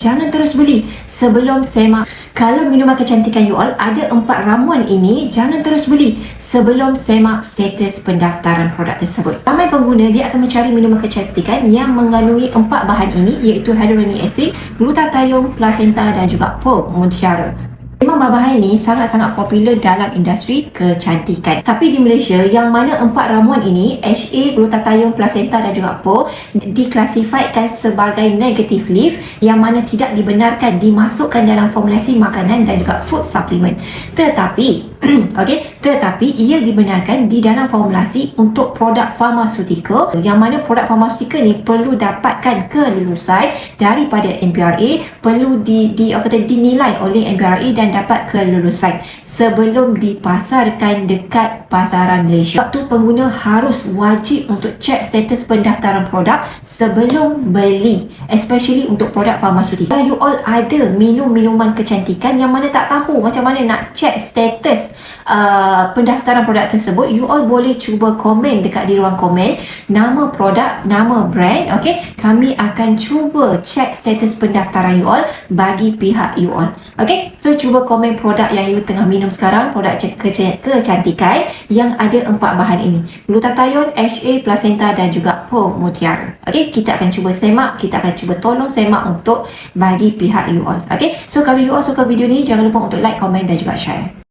jangan terus beli sebelum semak. Kalau minuman kecantikan you all ada 4 ramuan ini, jangan terus beli sebelum semak status pendaftaran produk tersebut. Ramai pengguna dia akan mencari minuman kecantikan yang mengandungi 4 bahan ini, iaitu hyaluronic acid, glutathione, placenta dan juga pearl mutiara. Memang bahan ini sangat-sangat popular dalam industri kecantikan. Tapi di Malaysia, yang mana 4 ramuan ini, HA, glutathione, placenta dan juga pearl, diklasifikasikan sebagai negative leaf, yang mana tidak dibenarkan dimasukkan dalam formulasi makanan dan juga food supplement. Tetapi tetapi ia dibenarkan di dalam formulasi untuk produk farmaceutical, yang mana produk farmaceutical ni perlu dapatkan kelulusan daripada MPRA, perlu dinilai oleh MPRA dan dapat kelulusan sebelum dipasarkan dekat pasaran Malaysia. Waktu pengguna harus wajib untuk cek status pendaftaran produk sebelum beli, especially untuk produk farmaceutical. Kalau you all ada minum minuman kecantikan yang mana tak tahu macam mana nak cek status pendaftaran produk tersebut, you all boleh cuba komen dekat di ruang komen nama produk, nama brand. Kami akan cuba cek status pendaftaran you all bagi pihak you all. So cuba komen produk yang you tengah minum sekarang, produk kecantikan yang ada 4 bahan ini, glutathione, HA, placenta dan juga pearl mutiara. Kita akan cuba semak, kita akan cuba tolong semak untuk bagi pihak you all. So kalau you all suka video ni, jangan lupa untuk like, komen dan juga share.